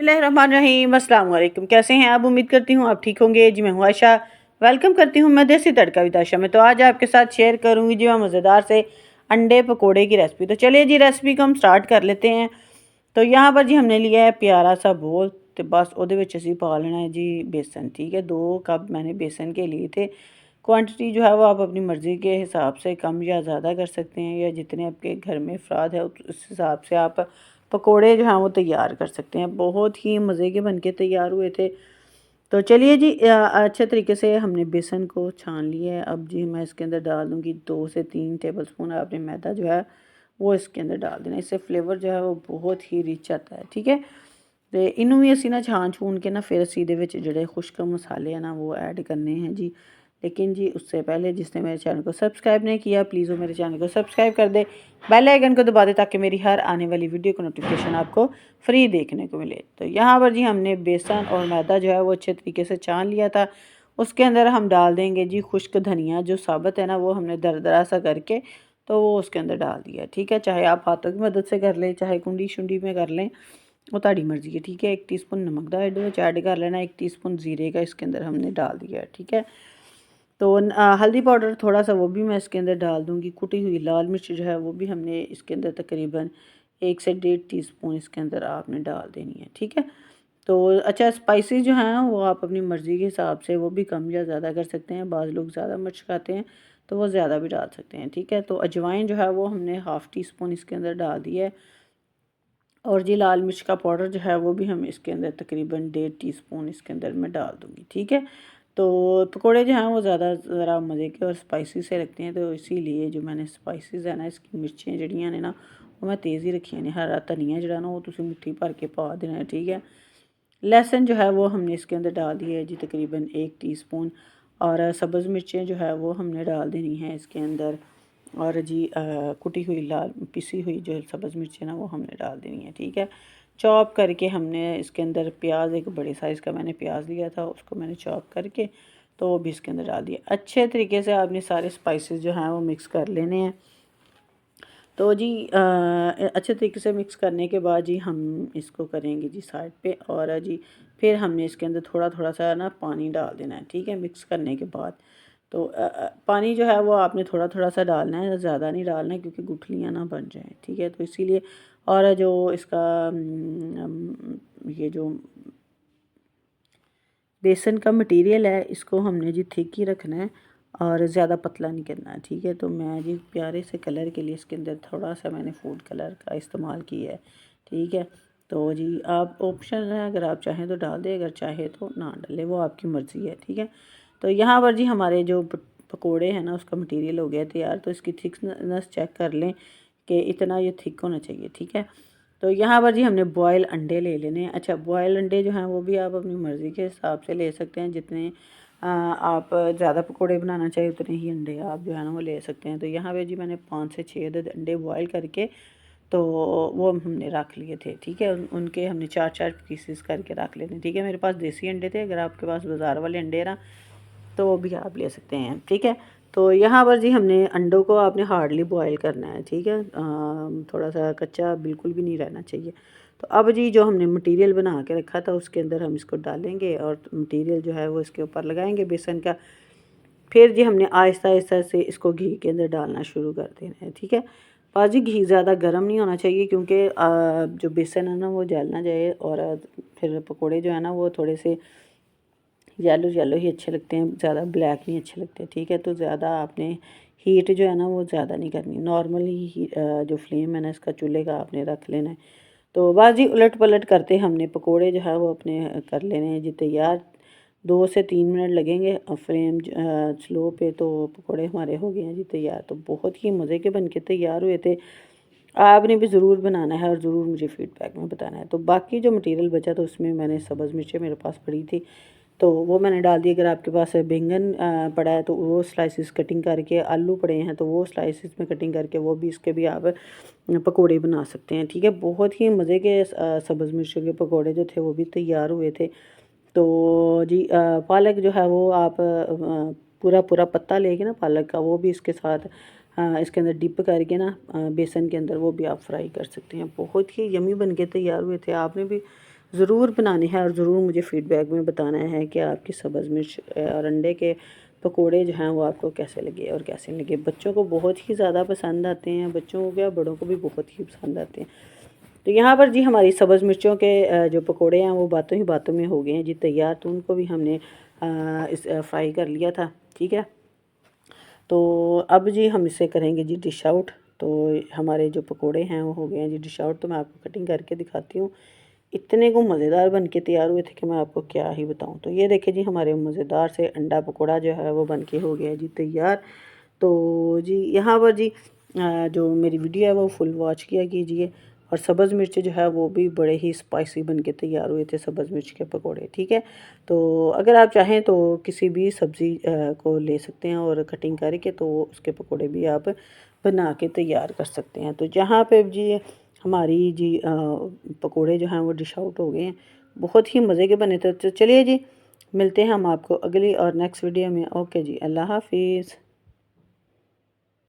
बिस्मिल्लाहिर्रहमानिर्रहीम। अस्सलाम वालेकुम। कैसे हैं आप? उम्मीद करती हूँ आप ठीक होंगे। जी मैं हूँ आयशा। वेलकम करती हूँ मैं देसी तड़का विद आयशा में। तो आज आपके साथ शेयर करूँगी जी मैं मज़ेदार से अंडे पकोड़े की रेसिपी। तो चलिए जी रेसिपी को हम स्टार्ट कर लेते हैं। तो यहाँ पर जी हमने लिया है प्यारा सा बोल, तो बस ਉਹਦੇ ਵਿੱਚ ਅਸੀਂ पा लेना है जी बेसन। ठीक है, 2 कप मैंने बेसन के लिए थे। क्वांटिटी जो है वो आप अपनी मर्ज़ी के हिसाब से कम या ज़्यादा कर सकते हैं, या जितने आपके घर में अफराद है उस हिसाब से आप पकोड़े जो हैं वो तैयार कर सकते हैं। बहुत ही मज़े के बनके तैयार हुए थे। तो चलिए जी अच्छे तरीके से हमने बेसन को छान लिया है। अब जी मैं इसके अंदर डाल दूँगी 2 से 3 टेबलस्पून आपने मैदा जो है वो इसके अंदर डाल देना। इससे फ्लेवर जो है वो बहुत ही रिच आता है। ठीक है, तो इनू भी असी ना छान छून के ना फिर असी ਇਹਦੇ ਵਿੱਚ ਜਿਹੜੇ खुश्क मसाले हैं ना वो ऐड करने हैं जी। लेकिन जी उससे पहले जिसने मेरे चैनल को सब्सक्राइब नहीं किया प्लीज़ वो मेरे चैनल को सब्सक्राइब कर दे, बेल आइकन को दबा दे ताकि मेरी हर आने वाली वीडियो को नोटिफिकेशन आपको फ्री देखने को मिले। तो यहाँ पर जी हमने बेसन और मैदा जो है वो अच्छे तरीके से छान लिया था। उसके अंदर हम डाल देंगे जी खुश्क धनिया जो साबुत है ना वो हमने दरदरा सा करके तो वो उसके अंदर डाल दिया। ठीक है, चाहे आप हाथों की मदद से कर लें, चाहे कुंडी शुंडी में कर लें, वो ताड़ी मर्जी है। ठीक है, 1 टीस्पून नमक का ऐड कर लेना, 1 टीस्पून ज़ीरे का इसके अंदर हमने डाल दिया है। ठीक है, तो हल्दी पाउडर थोड़ा सा वो भी मैं इसके अंदर डाल दूँगी। कुटी हुई लाल मिर्च जो है वो भी हमने इसके अंदर तकरीबन 1 से 1.5 टीस्पून इसके अंदर आपने डाल देनी है। ठीक है, तो अच्छा स्पाइसेस जो हैं वो आप अपनी मर्ज़ी के हिसाब से वो भी कम या ज़्यादा कर सकते हैं। बाज़ लोग ज़्यादा मिर्च खाते हैं तो वो ज़्यादा भी डाल सकते हैं। ठीक है, तो अजवाइन जो है वो हमने हाफ़ टी स्पून इसके अंदर डाल दिया है। और जी लाल मिर्च का पाउडर जो है वो भी हम इसके अंदर तकरीबन 1.5 टीस्पून इसके अंदर मैं डाल दूँगी। ठीक है, तो पकोड़े जो हैं वो ज़्यादा ज़रा मज़े के और स्पाइसी से लगते हैं, तो इसीलिए जो मैंने स्पाइसेस है ना इसकी मिर्चें जड़ियाँ ने ना वो मैं तेज़ ही रखियाँ ने। हरा धनिया जड़ा ना वो तुसी मुट्ठी भर के पा देना है। ठीक है, लहसुन जो है वो हमने इसके अंदर डाल दिया है जी तकरीबन 1 टीस्पून, और सब्ज़ मिर्चें जो है वो हमने डाल देनी है इसके अंदर, और जी कुटी हुई लाल पिसी हुई जो सब्ज़ मिर्च है ना वो हमने डाल देनी है। ठीक है, चॉप करके हमने इसके अंदर प्याज, एक बड़े साइज़ का मैंने प्याज लिया था उसको मैंने चॉप करके तो वो भी इसके अंदर डाल दिया। अच्छे तरीके से आपने सारे स्पाइसेस जो हैं वो मिक्स कर लेने हैं। तो जी अच्छे तरीके से मिक्स करने के बाद जी हम इसको करेंगे जी साइड पे, और जी फिर हमने इसके अंदर थोड़ा थोड़ा सा ना पानी डाल देना है। ठीक है, मिक्स करने के बाद तो पानी जो है वो आपने थोड़ा थोड़ा सा डालना है, ज़्यादा नहीं डालना है क्योंकि गुठलियाँ ना बन जाएं। ठीक है, तो इसीलिए, और जो इसका ये जो बेसन का मटेरियल है इसको हमने जी थिक ही रखना है और ज़्यादा पतला नहीं करना है। ठीक है, तो मैं जी प्यारे से कलर के लिए इसके अंदर थोड़ा सा मैंने फूड कलर का इस्तेमाल किया है। ठीक है, तो जी आप ऑप्शन है, अगर आप चाहें तो डाल दें, अगर चाहे तो ना डालें, वो आपकी मर्ज़ी है। ठीक है, तो यहाँ पर जी हमारे जो पकोड़े हैं ना उसका मटेरियल हो गया तैयार। तो इसकी थिकनेस चेक कर लें कि इतना ये थिक होना चाहिए। ठीक है, तो यहाँ पर जी हमने बॉयल अंडे ले लेने हैं। अच्छा, बॉयल अंडे जो हैं वो भी आप अपनी मर्ज़ी के हिसाब से ले सकते हैं, जितने आप ज़्यादा पकोड़े बनाना चाहिए उतने ही अंडे आप जो है ना वो ले सकते हैं। तो यहाँ पे जी मैंने 5 से 6 अदद अंडे बॉयल करके तो वो हमने रख लिए थे। ठीक है, उनके हमने 4-4 पीसेस करके रख लेते हैं। ठीक है, मेरे पास देसी अंडे थे, अगर आपके पास बाज़ार वाले अंडे ना तो वो भी आप ले सकते हैं। ठीक है, तो यहाँ पर जी हमने अंडों को आपने हार्डली बॉयल करना है। ठीक है, थोड़ा सा कच्चा बिल्कुल भी नहीं रहना चाहिए। तो अब जी जो हमने मटेरियल बना के रखा था उसके अंदर हम इसको डालेंगे और मटेरियल जो है वो इसके ऊपर लगाएंगे बेसन का। फिर जी हमने आहिस्ता आहिस्ता से इसको घी के अंदर डालना शुरू कर देना है। ठीक है, पास जी घी ज़्यादा गर्म नहीं होना चाहिए क्योंकि जो बेसन है ना वो जल ना जाए, और फिर पकोड़े जो है ना वो थोड़े से येलो येलो ही अच्छे लगते हैं, ज़्यादा ब्लैक नहीं अच्छे लगते। ठीक है, तो ज़्यादा आपने हीट जो है ना वो ज़्यादा नहीं करनी, नॉर्मली ही जो फ्लेम है ना इसका चूल्हे का आपने रख लेना है। तो बस जी उलट पलट करते हमने पकोड़े जो है वो अपने कर लेने हैं जी तैयार। 2 से 3 मिनट लगेंगे और फ्लेम स्लो पे, तो पकोड़े हमारे हो गए हैं जी तैयार। तो बहुत ही मज़े के बन के तैयार हुए थे। आपने भी ज़रूर बनाना है और ज़रूर मुझे फ़ीडबैक में बताना है। तो बाकी जो मटेरियल बचा तो उसमें मैंने सब्ज़ मिर्चें मेरे पास पड़ी थी तो वो मैंने डाल दी। अगर आपके पास बैंगन पड़ा है तो वो स्लाइसिस कटिंग करके, आलू पड़े हैं तो वो स्लाइसिस में कटिंग करके वो भी इसके भी आप पकोड़े बना सकते हैं। ठीक है, बहुत ही मज़े के सब्ज़ मिर्चों के पकोड़े जो थे वो भी तैयार हुए थे। तो जी पालक जो है वो आप पूरा पूरा पत्ता लेके ना पालक का वो भी इसके साथ इसके अंदर डिप करके ना बेसन के अंदर वो भी आप फ्राई कर सकते हैं। बहुत ही यमी बन के तैयार हुए थे। आपने भी ज़रूर बनानी है और ज़रूर मुझे फ़ीडबैक में बताना है कि आपकी सब्ज़ मिर्च और अंडे के पकोड़े जो हैं वो आपको कैसे लगे और कैसे नहीं लगे। बच्चों को बहुत ही ज़्यादा पसंद आते हैं, बच्चों को क्या बड़ों को भी बहुत ही पसंद आते हैं। तो यहाँ पर जी हमारी सब्ज़ मिर्चों के जो पकोड़े हैं वो बातों ही बातों में हो गए हैं जी तैयार। तो उनको भी हमने फ्राई कर लिया था, ठीक है। तो अब जी हम इसे करेंगे जी डिश आउट। तो हमारे जो पकोड़े हैं वो हो गए हैं जी डिश आउट। तो मैं आपको कटिंग करके दिखाती हूँ। इतने को मज़ेदार बन के तैयार हुए थे कि मैं आपको क्या ही बताऊँ। तो ये देखिए जी हमारे मज़ेदार से अंडा पकोड़ा जो है वो बन के हो गया जी तैयार। तो जी यहाँ पर जी जो मेरी वीडियो है वो फुल वॉच किया कीजिए। और सब्ज़ मिर्च जो है वो भी बड़े ही स्पाइसी बन के तैयार हुए थे, सब्ज़ मिर्च के पकोड़े, ठीक है। तो अगर आप चाहें तो किसी भी सब्ज़ी को ले सकते हैं और कटिंग करके तो उसके पकोड़े भी आप बना के तैयार कर सकते हैं। तो जहाँ पे जी हमारी जी पकोड़े जो हैं वो डिश आउट हो गए हैं, बहुत ही मज़े के बने थे। तो चलिए जी मिलते हैं हम आपको अगली और नेक्स्ट वीडियो में। ओके जी, अल्लाह हाफिज़।